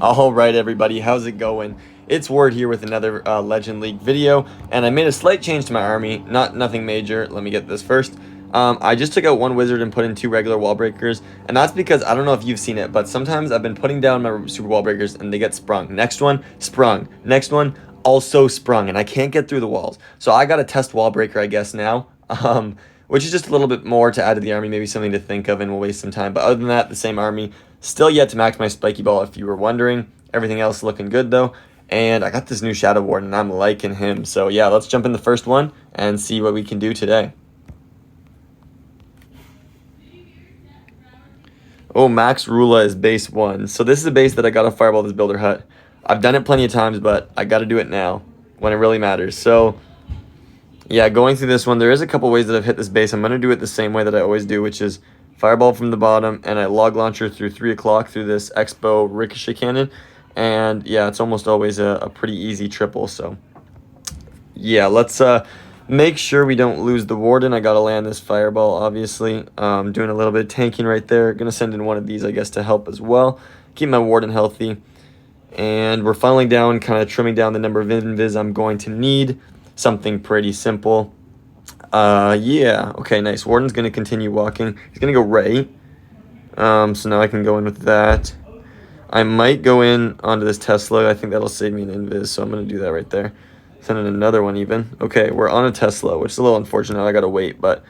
Alright everybody, how's it going? It's Ward here with another Legend League video, and I made a slight change to my army, nothing major. Let me get this first. I just took out one wizard and put in two regular wall breakers, and that's because, I don't know if you've seen it, but sometimes I've been putting down my super wall breakers and they get sprung. Next one, sprung. Next one, also sprung, and I can't get through the walls. So I got a test wall breaker, I guess, now. Which is just a little bit more to add to the army, maybe something to think of, and we'll waste some time. But other than that, the same army. Still yet to max my spiky ball, if you were wondering. Everything else looking good, though. And I got this new Shadow Warden, and I'm liking him. So, yeah, let's jump in the first one and see what we can do today. Oh, Max Rula is base 1. So this is a base that I got to fireball this builder hut. I've done it plenty of times, but I got to do it now when it really matters. So, yeah, going through this one, there is a couple ways that I've hit this base. I'm going to do it the same way that I always do, which is fireball from the bottom, and I log launcher through 3 o'clock through this Expo ricochet cannon. And, yeah, it's almost always a pretty easy triple. So, yeah, let's make sure we don't lose the Warden. I got to land this fireball, obviously. Doing a little bit of tanking right there. Going to send in one of these, I guess, to help as well. Keep my Warden healthy. And we're funneling down, kind of trimming down the number of invis I'm going to need. Something pretty simple. Yeah. Okay, nice. Warden's going to continue walking. He's going to go right. So now I can go in with that. I might go in onto this Tesla. I think that'll save me an invis, so I'm going to do that right there. Send in another one even. Okay, we're on a Tesla, which is a little unfortunate. I got to wait, but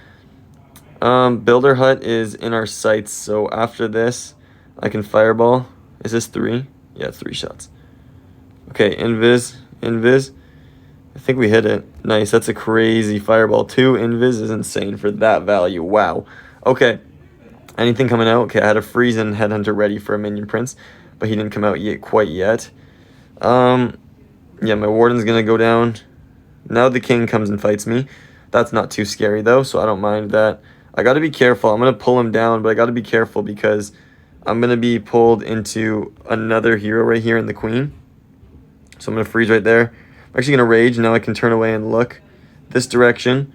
Builder Hut is in our sights, so after this, I can fireball. Is this 3? Yeah, 3 shots. Okay, invis. I think we hit it. Nice, that's a crazy fireball. 2 invis is insane for that value. Wow. Okay, anything coming out? Okay, I had a freeze and headhunter ready for a minion prince, but he didn't come out quite yet. Yeah, my warden's gonna go down. Now the king comes and fights me. That's not too scary though, so I don't mind that. I gotta be careful. I'm gonna pull him down, but I gotta be careful because I'm gonna be pulled into another hero right here in the queen. So I'm gonna freeze right there. I'm actually going to rage. Now I can turn away and look this direction.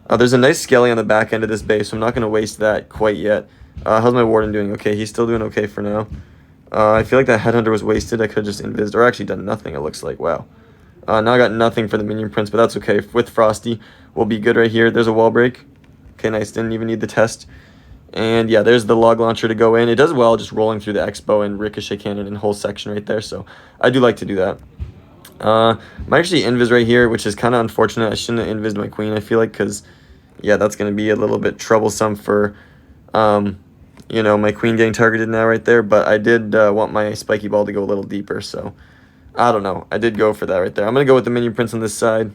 There's a nice skelly on the back end of this base, so I'm not going to waste that quite yet. How's my warden doing? Okay, he's still doing okay for now. I feel like that headhunter was wasted. I could have just invised, or actually done nothing, it looks like. Wow. Now I got nothing for the minion prince, but that's okay. With Frosty, we'll be good right here. There's a wall break. Okay, nice. Didn't even need the test. And yeah, there's the log launcher to go in. It does well just rolling through the Expo and ricochet cannon and whole section right there, so I do like to do that. I'm actually invis right here, which is kind of unfortunate. I shouldn't have invised my queen, I feel like, because, yeah, that's going to be a little bit troublesome for, you know, my queen getting targeted now right there. But I did want my spiky ball to go a little deeper, so I don't know. I did go for that right there. I'm going to go with the minion prince on this side.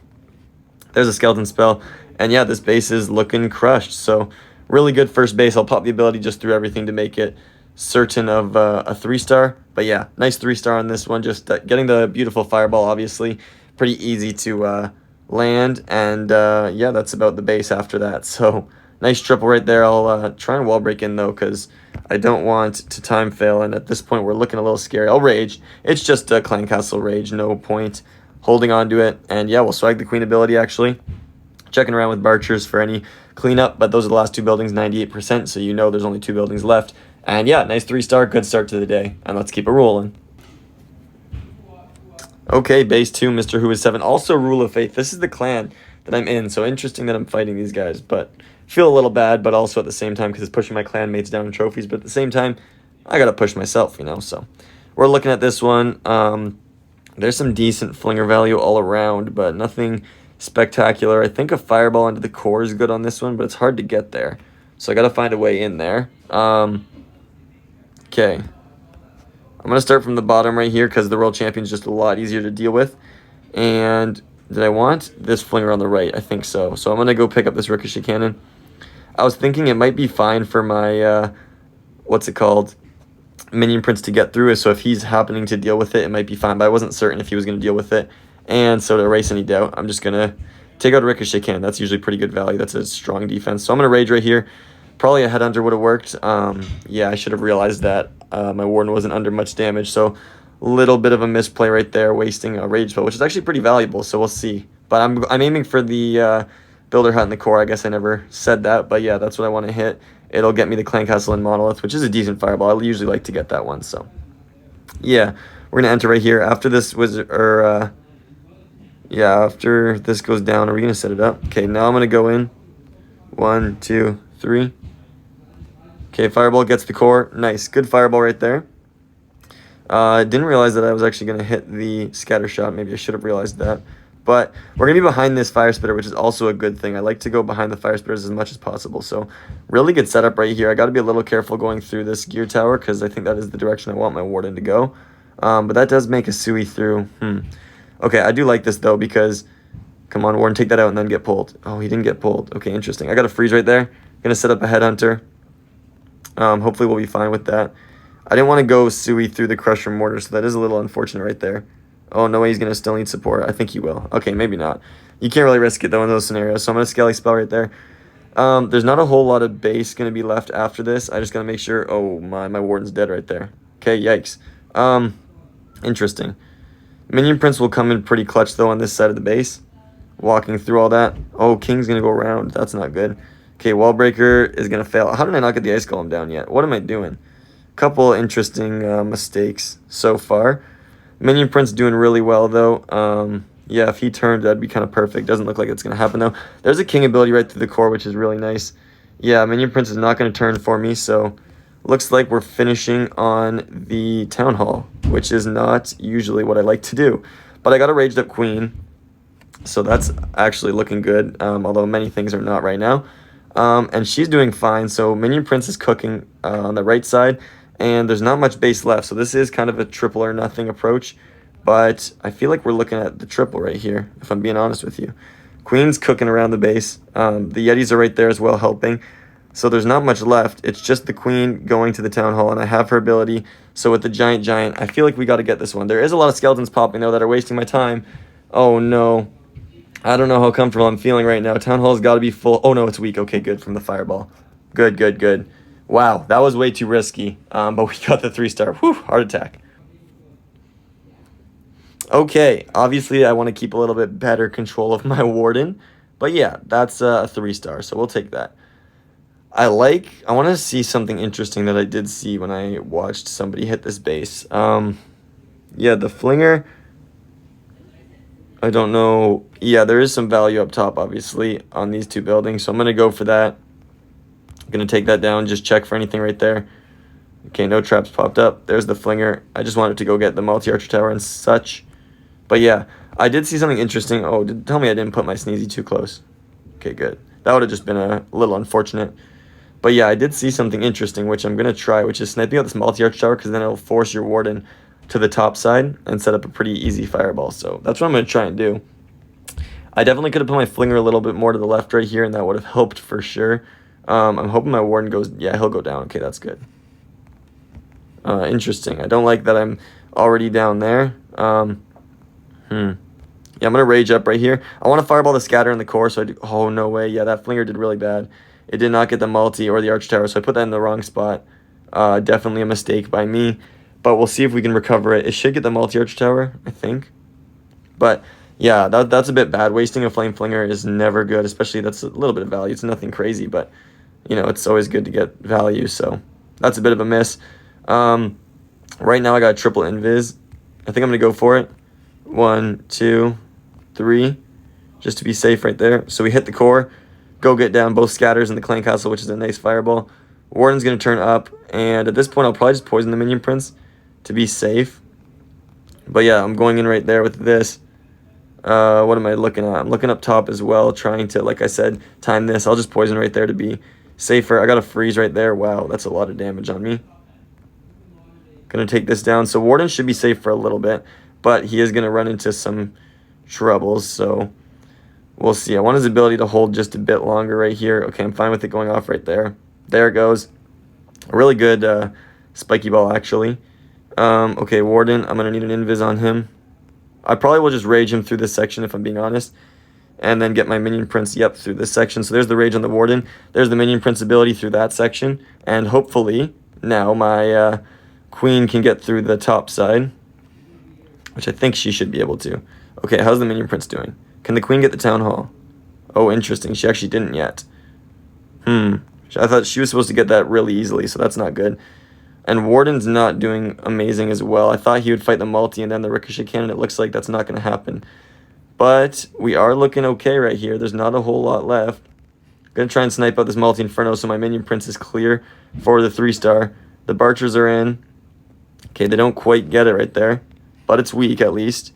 There's a skeleton spell. And, yeah, this base is looking crushed. So, really good first base. I'll pop the ability just through everything to make it certain of a 3-star. But yeah, nice 3-star on this one. Just getting the beautiful fireball, obviously. Pretty easy to land. And yeah, that's about the base after that. So nice triple right there. I'll try and wall break in though, because I don't want to time fail. And at this point, we're looking a little scary. I'll rage. It's just a clan castle rage. No point holding on to it. And yeah, we'll swag the queen ability actually. Checking around with Barchers for any cleanup. But those are the last 2 buildings, 98%. So you know there's only 2 buildings left. And yeah, nice 3-star, good start to the day. And let's keep it rolling. Okay, base 2, Mr. Who is 7. Also Rule of Faith. This is the clan that I'm in. So interesting that I'm fighting these guys. But feel a little bad, but also at the same time because it's pushing my clan mates down in trophies. But at the same time, I got to push myself, you know. So we're looking at this one. There's some decent flinger value all around, but nothing spectacular. I think a fireball into the core is good on this one, but it's hard to get there. So I got to find a way in there. Okay, I'm going to start from the bottom right here because the world champion is just a lot easier to deal with. And did I want this flinger on the right? I think so. So I'm going to go pick up this ricochet cannon. I was thinking it might be fine for my, what's it called, minion prince to get through. So if he's happening to deal with it, it might be fine. But I wasn't certain if he was going to deal with it. And so to erase any doubt, I'm just going to take out a ricochet cannon. That's usually pretty good value. That's a strong defense. So I'm going to rage right here. Probably a headhunter would have worked. Yeah, I should have realized that my warden wasn't under much damage. So a little bit of a misplay right there, wasting a rage spell, which is actually pretty valuable. So we'll see. But I'm aiming for the builder hut in the core. I guess I never said that. But yeah, that's what I want to hit. It'll get me the clan castle and monolith, which is a decent fireball. I usually like to get that one. So yeah, We're gonna enter right here after this wizard, or yeah, after this goes down. Are we gonna set it up? Okay, now I'm gonna go in. 1, 2, 3. Okay, fireball gets the core. Nice, good fireball right there. I didn't realize that I was actually gonna hit the scatter shot. Maybe I should have realized that. But we're going to be behind this fire spitter, which is also a good thing. I like to go behind the fire spitters as much as possible. So really good setup right here. I got to be a little careful going through this gear tower because I think that is the direction I want my warden to go. But that does make a Sui through. Okay, I do like this, though, because... Come on, warden, take that out and then get pulled. Oh, he didn't get pulled. Okay, interesting. I got a freeze right there. Going to set up a headhunter. Hopefully we'll be fine with that. I didn't want to go Sui through the crusher mortar, so that is a little unfortunate right there. Oh, no way he's going to still need support. I think he will. Okay, maybe not. You can't really risk it, though, in those scenarios. So I'm going to Skelly Spell right there. There's not a whole lot of base going to be left after this. I just got to make sure... Oh, my warden's dead right there. Okay, yikes. Interesting. Minion Prince will come in pretty clutch, though, on this side of the base. Walking through all that. Oh, King's going to go around. That's not good. Okay, Wall Breaker is going to fail. How did I not get the Ice Golem down yet? What am I doing? Couple interesting mistakes so far. Minion Prince doing really well, though. Yeah, if he turned, that'd be kind of perfect. Doesn't look like it's going to happen, though. There's a King ability right through the core, which is really nice. Yeah, Minion Prince is not going to turn for me, so looks like we're finishing on the Town Hall, which is not usually what I like to do. But I got a Raged Up Queen, so that's actually looking good, although many things are not right now. And she's doing fine, so Minion Prince is cooking on the right side. And there's not much base left, so this is kind of a triple or nothing approach. But I feel like we're looking at the triple right here, if I'm being honest with you. Queen's cooking around the base. The Yetis are right there as well helping. So there's not much left. It's just the Queen going to the Town Hall, and I have her ability. So with the Giant, I feel like we got to get this one. There is a lot of skeletons popping, though, that are wasting my time. Oh, no. I don't know how comfortable I'm feeling right now. Town Hall's got to be full. Oh, no, it's weak. Okay, good, from the fireball. Good, good, good. Wow, that was way too risky, but we got the 3-star. Whew, heart attack. Okay, obviously I want to keep a little bit better control of my warden, but yeah, that's a 3-star, so we'll take that. I want to see something interesting that I did see when I watched somebody hit this base. Yeah, the Flinger, I don't know. Yeah, there is some value up top, obviously, on these two buildings, so I'm going to go for that. Gonna take that down, just check for anything right there. Okay, no traps popped up. There's the Flinger. I just wanted to go get the multi-archer tower and such. But yeah, I did see something interesting. Oh, tell me I didn't put my Sneezy too close. Okay, good. That would have just been a little unfortunate. But yeah, I did see something interesting, which I'm gonna try, which is sniping out this multi-archer tower, because then it'll force your warden to the top side and set up a pretty easy fireball. So that's what I'm gonna try and do. I definitely could have put my Flinger a little bit more to the left right here, and that would have helped for sure. I'm hoping my warden goes... Yeah, he'll go down. Okay, that's good. Interesting. I don't like that I'm already down there. Yeah, I'm going to rage up right here. I want to fireball the scatter in the core, so I do... Oh, no way. Yeah, that Flinger did really bad. It did not get the multi or the arch tower, so I put that in the wrong spot. Definitely a mistake by me, but we'll see if we can recover it. It should get the multi-arch tower, I think. But... yeah, that's a bit bad. Wasting a Flame Flinger is never good, especially that's a little bit of value. It's nothing crazy, but, you know, it's always good to get value, so that's a bit of a miss. Right now I got a triple invis. I think I'm going to go for it. 1, 2, 3, just to be safe right there. So we hit the core, go get down both scatters in the Clan Castle, which is a nice fireball. Warden's going to turn up, and at this point I'll probably just poison the Minion Prince to be safe. But yeah, I'm going in right there with this. What am I looking at? I'm looking up top as well, trying to, like I said, time this. I'll just poison right there to be safer. I got a freeze right there. Wow, that's a lot of damage on me. Gonna take this down. So Warden should be safe for a little bit, but he is gonna run into some troubles, so we'll see. I want his ability to hold just a bit longer right here. Okay, I'm fine with it going off right there. There it goes. A really good spiky ball, actually. Okay, Warden, I'm gonna need an invis on him. I probably will just rage him through this section, if I'm being honest, and then get my Minion Prince, yep, through this section. So there's the rage on the Warden. There's the Minion Prince ability through that section, and hopefully now my Queen can get through the top side, which I think she should be able to. Okay, how's the Minion Prince doing? Can the Queen get the Town Hall? Oh, interesting. She actually didn't yet. I thought she was supposed to get that really easily, so that's not good. And Warden's not doing amazing as well. I thought he would fight the multi and then the ricochet cannon. It looks like that's not going to happen. But we are looking okay right here. There's not a whole lot left. I'm going to try and snipe out this multi inferno so my minion prince is clear for the 3-star. The Barchers are in. Okay, they don't quite get it right there. But it's weak at least.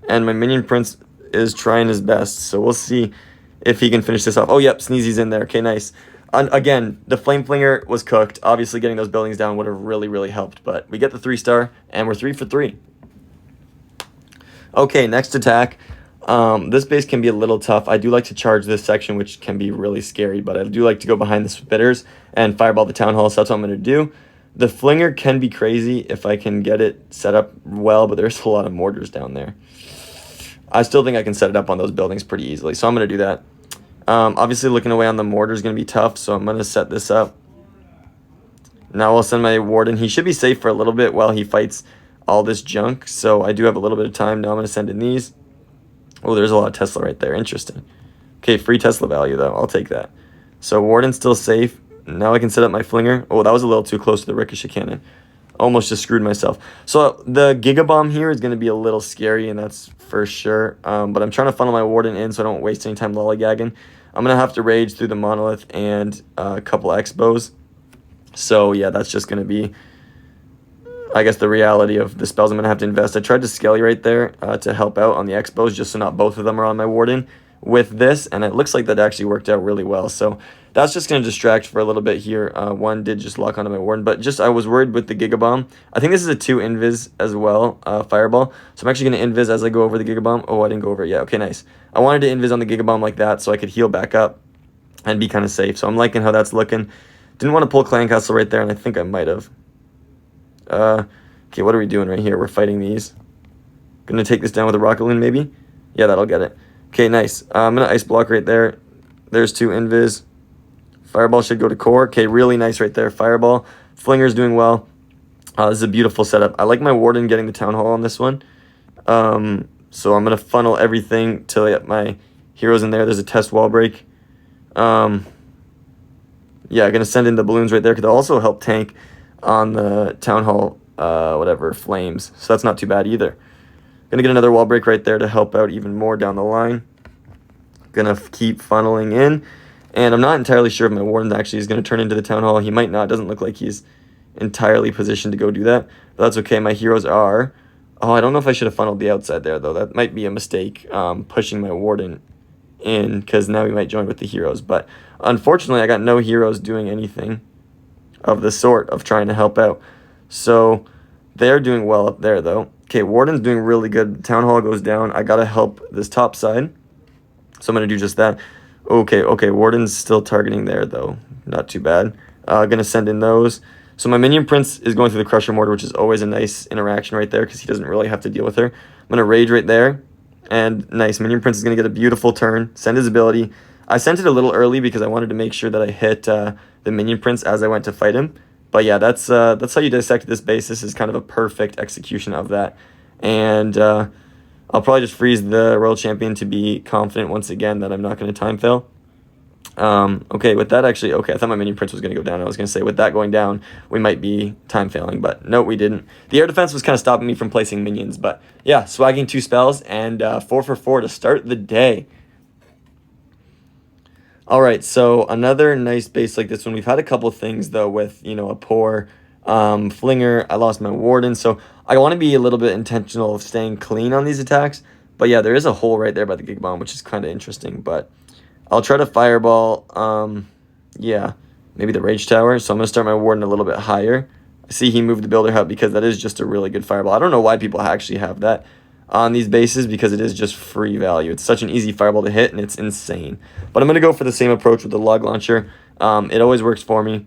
And my minion prince is trying his best. So we'll see if he can finish this off. Oh, yep, Sneezy's in there. Okay, nice. Again, the Flame Flinger was cooked. Obviously, getting those buildings down would have really, really helped. But we get the 3-star, and we're 3 for 3. Okay, next attack. This base can be a little tough. I do like to charge this section, which can be really scary. But I do like to go behind the spitters and fireball the town hall. So that's what I'm going to do. The Flinger can be crazy if I can get it set up well. But there's a lot of mortars down there. I still think I can set it up on those buildings pretty easily. So I'm going to do that. Obviously, looking away on the mortar is going to be tough, so I'm going to set this up. Now I'll send my Warden. He should be safe for a little bit while he fights all this junk, so I do have a little bit of time. Now I'm going to send in these. Oh, there's a lot of Tesla right there. Interesting. Okay, free Tesla value, though. I'll take that. So Warden's still safe. Now I can set up my Flinger. Oh, that was a little too close to the Ricochet Cannon. Almost just screwed myself. So the Giga Bomb here is going to be a little scary, and that's for sure. But I'm trying to funnel my Warden in so I don't waste any time lollygagging. I'm going to have to rage through the Monolith and a couple Expos. So, yeah, that's just going to be, I guess, the reality of the spells I'm going to have to invest. I tried to Skelly right there to help out on the Expos, just so not both of them are on my Warden with this. And it looks like that actually worked out really well. So that's just going to distract for a little bit here. One did just lock onto my Warden. But just I was worried with the Giga Bomb. I think this is a 2 invis as well, Fireball. So I'm actually going to invis as I go over the Giga Bomb. Oh, I didn't go over it. Yeah, okay, nice. I wanted to invis on the Giga Bomb like that so I could heal back up and be kind of safe. So I'm liking how that's looking. Didn't want to pull Clan Castle right there, and I think I might have. Okay, what are we doing right here? We're fighting these. Gonna take this down with a Rocketloon, maybe? Yeah, that'll get it. Okay, nice. I'm gonna Ice Block right there. There's 2 invis. Fireball should go to core. Okay, really nice right there. Fireball. Flinger's doing well. This is a beautiful setup. I like my Warden getting the Town Hall on this one. So I'm going to funnel everything till I get my heroes in there. There's a test wall break. Yeah, I'm going to send in the balloons right there because they'll also help tank on the Town Hall, flames. So that's not too bad either. Going to get another wall break right there to help out even more down the line. Going to keep funneling in. And I'm not entirely sure if my Warden actually is going to turn into the Town Hall. He might not. Doesn't look like he's entirely positioned to go do that. But that's okay. My heroes are... Oh, I don't know if I should have funneled the outside there, though. That might be a mistake, pushing my Warden in, because now we might join with the heroes. But unfortunately, I got no heroes doing anything of the sort of trying to help out. So they're doing well up there, though. Okay, Warden's doing really good. Town Hall goes down. I got to help this top side. So I'm going to do just that. Okay, Warden's still targeting there, though. Not too bad. Going to send in those. So my Minion Prince is going through the Crusher Mortar, which is always a nice interaction right there because he doesn't really have to deal with her. I'm going to Rage right there. And nice. Minion Prince is going to get a beautiful turn. Send his ability. I sent it a little early because I wanted to make sure that I hit the Minion Prince as I went to fight him. But yeah, that's how you dissect this base. This is kind of a perfect execution of that. And I'll probably just freeze the Royal Champion to be confident once again that I'm not going to time fail. Okay, with that actually, okay, I thought my Minion Prince was going to go down. I was going to say with that going down, we might be time failing, but no, we didn't. The air defense was kind of stopping me from placing minions, but yeah, swagging 2 spells and 4 for 4 to start the day. All right, so another nice base like this one. We've had a couple things, though, with, a poor Flinger. I lost my Warden, so I want to be a little bit intentional of staying clean on these attacks. But yeah, there is a hole right there by the Gig Bomb, which is kind of interesting, but I'll try to Fireball, yeah, maybe the Rage Tower. So I'm going to start my Warden a little bit higher. I see he moved the Builder Hut because that is just a really good Fireball. I don't know why people actually have that on these bases because it is just free value. It's such an easy Fireball to hit, and it's insane. But I'm going to go for the same approach with the Log Launcher. It always works for me.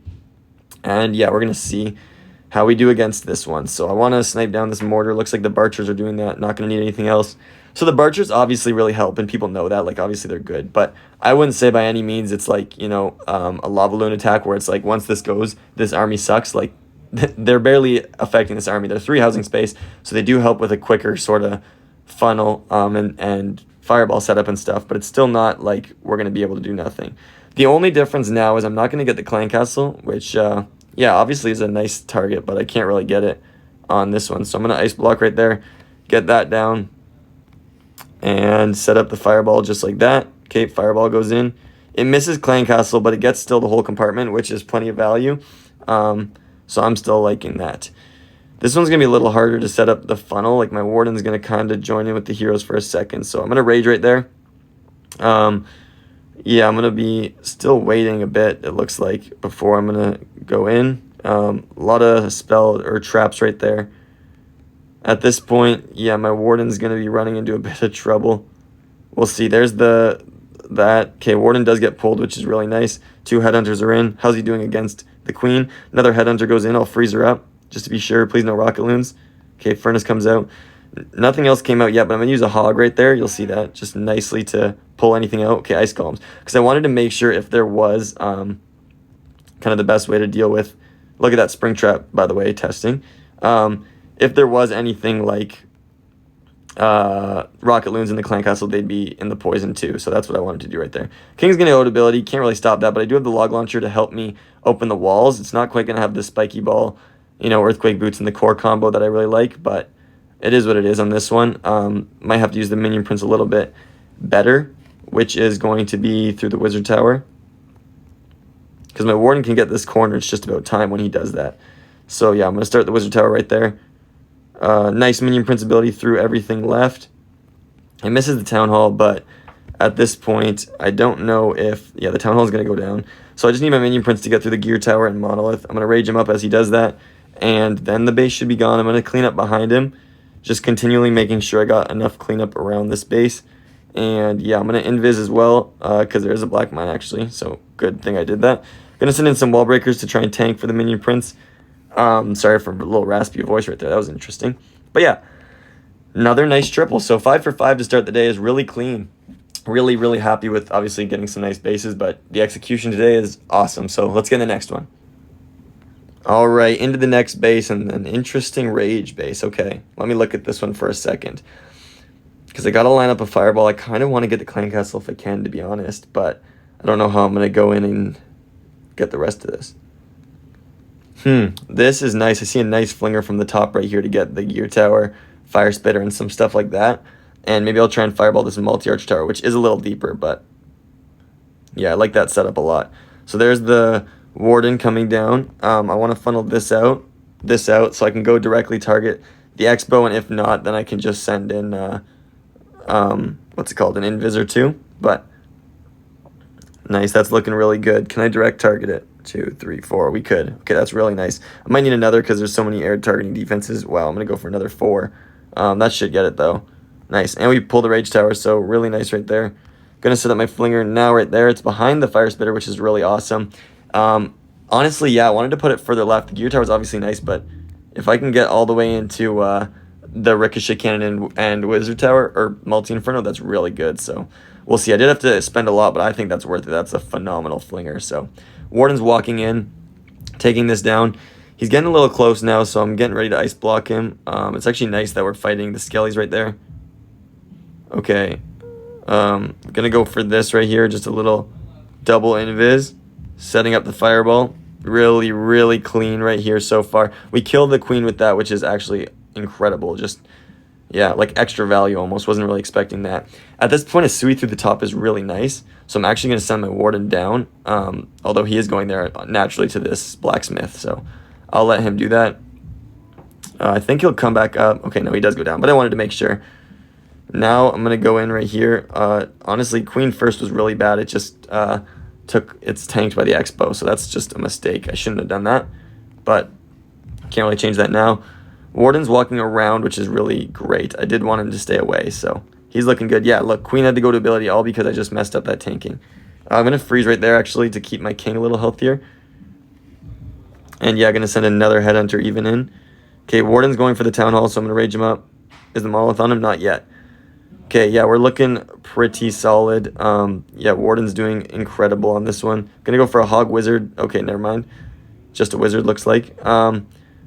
And yeah, we're going to see how we do against this one. So I want to snipe down this Mortar. Looks like the Barchers are doing that. Not going to need anything else. So the Barchers obviously really help, and people know that. Like, obviously they're good. But I wouldn't say by any means it's like, a Lava Loon attack where it's like once this goes, this army sucks. Like, they're barely affecting this army. They're 3 housing space, so they do help with a quicker sort of funnel and Fireball setup and stuff. But it's still not like we're going to be able to do nothing. The only difference now is I'm not going to get the Clan Castle, which Yeah, obviously it's a nice target, but I can't really get it on this one. So I'm going to ice block right there, get that down, and set up the fireball just like that. Okay, fireball goes in. It misses Clan Castle, but it gets still the whole compartment, which is plenty of value. So I'm still liking that. This one's going to be a little harder to set up the funnel. Like, my Warden's going to kind of join in with the heroes for a second. So I'm going to rage right there. Yeah, I'm going to be still waiting a bit, it looks like, before I'm going to go in. A lot of spell or traps right there. At this point, yeah, my Warden's going to be running into a bit of trouble. We'll see. There's that. Okay, Warden does get pulled, which is really nice. 2 Headhunters are in. How's he doing against the Queen? Another Headhunter goes in. I'll freeze her up, just to be sure. Please no Rocketloons. Okay, Furnace comes out. Nothing else came out yet, but I'm going to use a Hog right there. You'll see that just nicely to pull anything out. Okay, Ice Columns. Because I wanted to make sure if there was kind of the best way to deal with... Look at that Spring Trap, by the way, testing. If there was anything like Rocketloons in the Clan Castle, they'd be in the poison too. So that's what I wanted to do right there. King's going to out ability. Can't really stop that, but I do have the Log Launcher to help me open the walls. It's not quite going to have the Spiky Ball, Earthquake Boots and the core combo that I really like, but it is what it is on this one. Might have to use the Minion Prince a little bit better, which is going to be through the Wizard Tower. Because my Warden can get this corner. It's just about time when he does that. So yeah, I'm going to start the Wizard Tower right there. Nice Minion Prince ability through everything left. It misses the Town Hall, but at this point, I don't know if... Yeah, the Town Hall is going to go down. So I just need my Minion Prince to get through the Gear Tower and Monolith. I'm going to rage him up as he does that. And then the base should be gone. I'm going to clean up behind him. Just continually making sure I got enough cleanup around this base. And yeah, I'm going to invis as well, because there is a black mine actually. So good thing I did that. Going to send in some wall breakers to try and tank for the Minion Prince. Sorry for a little raspy voice right there. That was interesting. But yeah, another nice triple. So 5 for 5 to start the day is really clean. Really, really happy with obviously getting some nice bases, but the execution today is awesome. So let's get in the next one. All right, into the next base, and an interesting rage base. Okay, let me look at this one for a second. Because I got to line up a fireball. I kind of want to get the Clan Castle if I can, to be honest. But I don't know how I'm going to go in and get the rest of this. This is nice. I see a nice flinger from the top right here to get the Gear Tower, Fire Spitter, and some stuff like that. And maybe I'll try and fireball this multi-arch tower, which is a little deeper. But yeah, I like that setup a lot. So there's the Warden coming down. I want to funnel this out, so I can go directly target the Expo, and if not, then I can just send in what's it called, an Invisor too. But nice, that's looking really good. Can I direct target it? 2, 3, 4. We could. Okay, that's really nice. I might need another because there's so many air targeting defenses. Wow, I'm gonna go for another 4. That should get it though. Nice, and we pull the Rage Tower, so really nice right there. Gonna set up my flinger now right there. It's behind the Fire Spitter, which is really awesome. Honestly, yeah, I wanted to put it further left. The Gear Tower is obviously nice, but if I can get all the way into the Ricochet Cannon and Wizard Tower, or Multi-Inferno, that's really good. So we'll see. I did have to spend a lot, but I think that's worth it. That's a phenomenal flinger. So Warden's walking in, taking this down. He's getting a little close now, so I'm getting ready to ice block him. It's actually nice that we're fighting the Skellies right there. Okay. Gonna go for this right here, just a little double invis, setting up the fireball. Really, really clean right here so far. We killed the Queen with that, which is actually incredible. Just, yeah, like extra value almost. Wasn't really expecting that. At this point, a Sui through the top is really nice. So I'm actually going to send my Warden down, although he is going there naturally to this Blacksmith. So I'll let him do that. I think he'll come back up. Okay, no, he does go down, but I wanted to make sure. Now I'm going to go in right here. Honestly, Queen first was really bad. It just it's tanked by the Expo, so that's just a mistake. I shouldn't have done that, but can't really change that now. Warden's walking around, which is really great. I did want him to stay away, so he's looking good. Yeah, look, Queen had to go to ability all because I just messed up that tanking. I'm going to freeze right there, actually, to keep my King a little healthier. And yeah, going to send another Headhunter even in. Okay, Warden's going for the Town Hall, so I'm going to rage him up. Is the Monolith on him? Not yet. Okay, yeah, we're looking pretty solid. Yeah, Warden's doing incredible on this one. Gonna go for a Hog Wizard. Okay, never mind. Just a Wizard, looks like.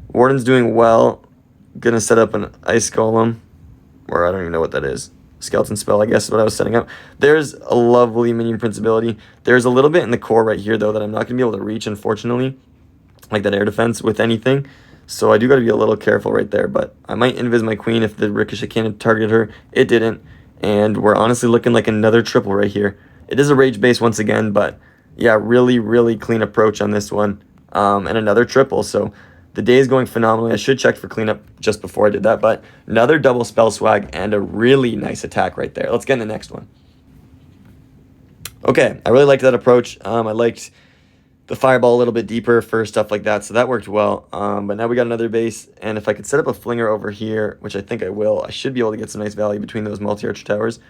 Warden's doing well. Gonna set up an Ice Golem. Or I don't even know what that is. Skeleton Spell, I guess, is what I was setting up. There's a lovely Minion Prince ability. There's a little bit in the core right here, though, that I'm not gonna be able to reach, unfortunately. like that air defense with anything. So I do got to be a little careful right there. But I might invis my queen if the ricochet cannon targeted her. It didn't. And we're honestly looking like another triple right here. It is a rage base once again, but yeah, really, really clean approach on this one. And another triple. So the day is going phenomenally. I should check for cleanup just before I did that. But another double spell swag and a really nice attack right there. Let's get in the next one. Okay, I really liked that approach. I liked the fireball a little bit deeper for stuff like that, so that worked well. But now we got another base, and if I could set up a flinger over here, which I think I will, I should be able to get some nice value between those multi-archer towers.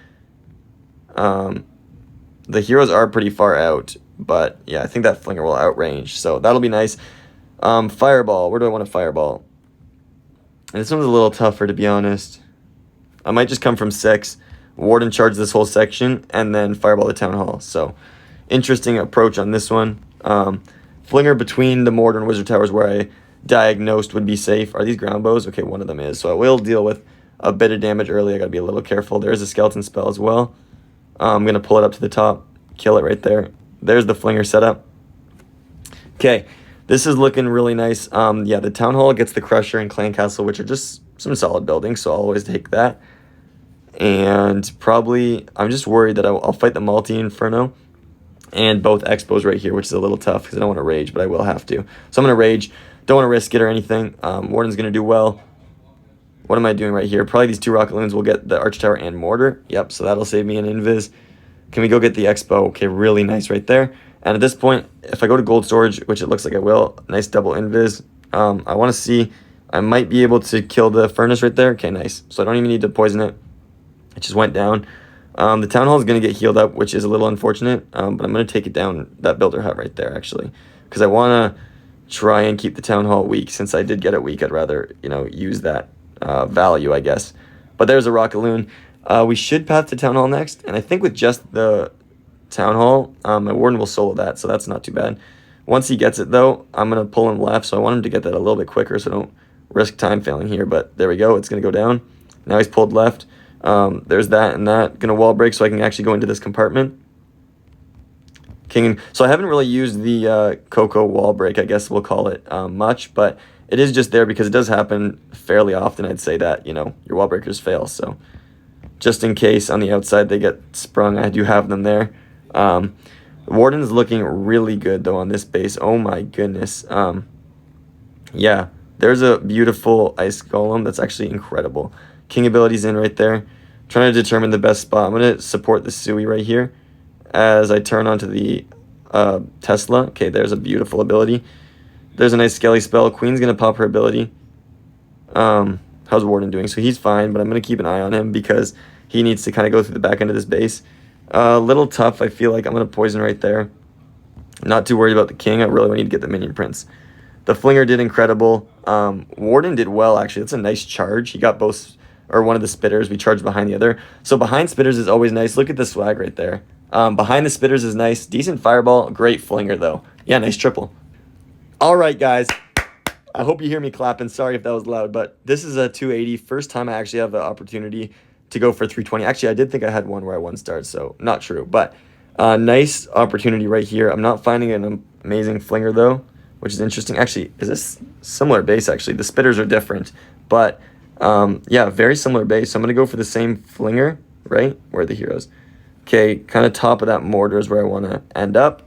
The heroes are pretty far out, but yeah, I think that flinger will outrange, so that'll be nice. Fireball, where do I want a fireball? And this one's a little tougher, to be honest. I might just come from 6, Warden charge this whole section, and then fireball the town hall. So interesting approach on this one. Flinger between the mortar and wizard towers where I diagnosed would be safe. Are these ground bows? Okay, one of them is. So I will deal with a bit of damage early. I gotta be a little careful. There's a skeleton spell as well. I'm gonna pull it up to the top, kill it right there. There's the flinger setup. Okay, this is looking really nice. Yeah, the town hall gets the crusher and clan castle, which are just some solid buildings, so I'll always take that. And probably, I'm just worried that I'll fight the multi-inferno and both expos right here, which is a little tough because I don't want to rage, but I will have to. So I'm going to rage. Don't want to risk it or anything. Warden's going to do well. What am I doing right here? Probably these 2 Rocketloons will get the arch tower and mortar. Yep, so that'll save me an invis. Can we go get the expo? Okay, really nice right there. And at this point, if I go to gold storage, which it looks like I will, nice double invis. I want to see, I might be able to kill the furnace right there. Okay, nice. So I don't even need to poison it. It just went down. The town hall is going to get healed up, which is a little unfortunate, but I'm going to take it down, that builder hut right there, actually, because I want to try and keep the town hall weak. Since I did get it weak, I'd rather, use that value, I guess. But there's a Rocketloon. We should path to town hall next, and I think with just the town hall, my warden will solo that, so that's not too bad. Once he gets it, though, I'm going to pull him left, so I want him to get that a little bit quicker, so don't risk time failing here. But there we go. It's going to go down. Now he's pulled left. There's that and that. Gonna wall break so I can actually go into this compartment. So I haven't really used the Coco wall break, I guess we'll call it, much, but it is just there because it does happen fairly often. I'd say that, your wall breakers fail. So just in case on the outside they get sprung, I do have them there. Warden's looking really good though on this base. Oh my goodness. Yeah, there's a beautiful ice golem that's actually incredible. King abilities in right there. Trying to determine the best spot. I'm going to support the Sui right here as I turn onto the Tesla. Okay, there's a beautiful ability. There's a nice Skelly spell. Queen's going to pop her ability. How's Warden doing? So he's fine, but I'm going to keep an eye on him because he needs to kind of go through the back end of this base. A little tough. I feel like I'm going to poison right there. Not too worried about the king. I really need to get the minion prince. The flinger did incredible. Warden did well, actually. That's a nice charge. He got both, or one of the spitters. We charged behind the other. So behind spitters is always nice. Look at the swag right there. Behind the spitters is nice. Decent fireball. Great flinger, though. Yeah, nice triple. All right, guys. I hope you hear me clapping. Sorry if that was loud, but this is a 280. First time I actually have the opportunity to go for 320. Actually, I did think I had one where I one-starred, so not true. But nice opportunity right here. I'm not finding an amazing flinger, though, which is interesting. Actually, is this similar base, actually? The spitters are different, but yeah, very similar base. So I'm going to go for the same flinger, right? Where are the heroes? Okay, kind of top of that mortar is where I want to end up.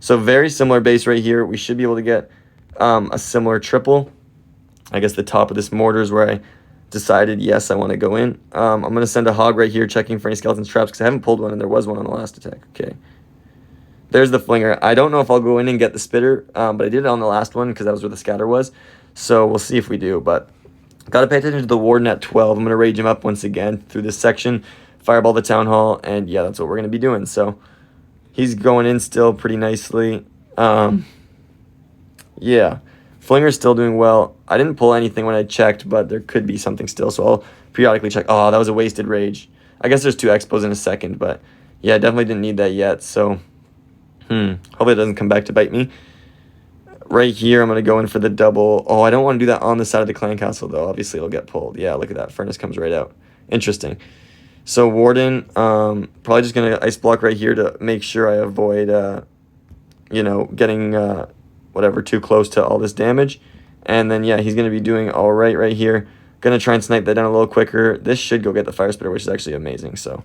So very similar base right here. We should be able to get a similar triple. I guess the top of this mortar is where I decided, yes, I want to go in. I'm going to send a hog right here, checking for any skeleton traps, because I haven't pulled one, and there was one on the last attack. Okay. There's the flinger. I don't know if I'll go in and get the spitter, but I did it on the last one because that was where the scatter was. So we'll see if we do, but got to pay attention to the warden at 12. I'm going to rage him up once again through this section, fireball the town hall, and yeah, that's what we're going to be doing. So he's going in still pretty nicely. Yeah, flinger's still doing well. I didn't pull anything when I checked, but there could be something still, so I'll periodically check. Oh, that was a wasted rage. I guess there's 2 expos in a second, but yeah, definitely didn't need that yet, so hopefully it doesn't come back to bite me. Right here, I'm going to go in for the double. Oh, I don't want to do that on the side of the clan castle, though. Obviously, it'll get pulled. Yeah, look at that. Furnace comes right out. Interesting. So, Warden, probably just going to ice block right here to make sure I avoid, getting whatever, too close to all this damage. And then, yeah, he's going to be doing all right here. Going to try and snipe that down a little quicker. This should go get the fire spitter, which is actually amazing. So,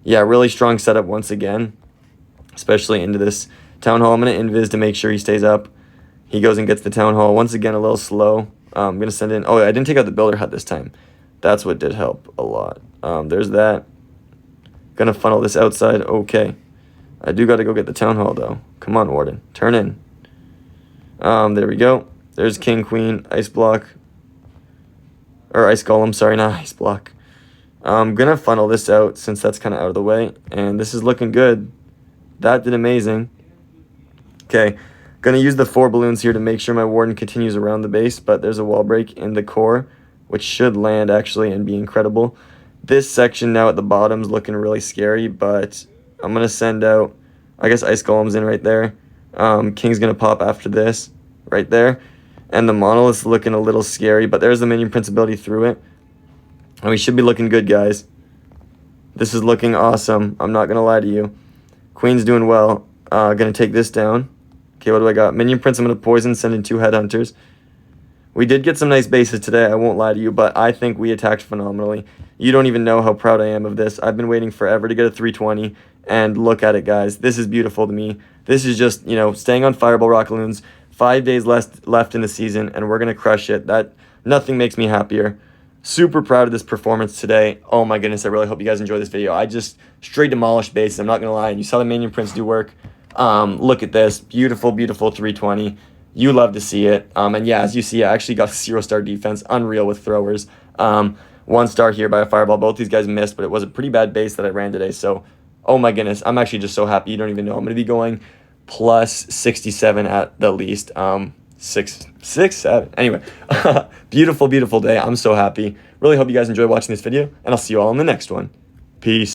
yeah, really strong setup once again, especially into this town hall. I'm going to invis to make sure he stays up. He goes and gets the town hall. Once again, a little slow. I'm going to send in... Oh, I didn't take out the builder hut this time. That's what did help a lot. There's that. Going to funnel this outside. Okay. I do got to go get the town hall, though. Come on, Warden. Turn in. There we go. There's King, Queen, Ice Block. Or Ice Golem, sorry, not Ice Block. I'm going to funnel this out since that's kind of out of the way. And this is looking good. That did amazing. Okay. Going to use the 4 balloons here to make sure my Warden continues around the base. But there's a wall break in the core, which should land, actually, and be incredible. This section now at the bottom is looking really scary, but I'm going to send out, I guess, Ice Golem's in right there. King's going to pop after this, right there. And the monolith's looking a little scary, but there's the minion prince ability through it. And we should be looking good, guys. This is looking awesome. I'm not going to lie to you. Queen's doing well. Going to take this down. Okay, what do I got? Minion prince, I'm going to poison, send in 2 headhunters. We did get some nice bases today, I won't lie to you, but I think we attacked phenomenally. You don't even know how proud I am of this. I've been waiting forever to get a 320, and look at it, guys. This is beautiful to me. This is just, you know, staying on Fireball Rocketloons. 5 days left in the season, and we're going to crush it. Nothing makes me happier. Super proud of this performance today. Oh my goodness, I really hope you guys enjoy this video. I just straight demolished bases, I'm not going to lie. And you saw the Minion Prince do work. Look at this. Beautiful, beautiful 320. You love to see it. And yeah, as you see, I actually got 0-star defense. Unreal with throwers. 1 star here by a fireball. Both these guys missed, but it was a pretty bad base that I ran today. So, oh my goodness, I'm actually just so happy. You don't even know. I'm going to be going plus 67 at the least. 7. Anyway, beautiful, beautiful day. I'm so happy. Really hope you guys enjoy watching this video, and I'll see you all in the next one. Peace.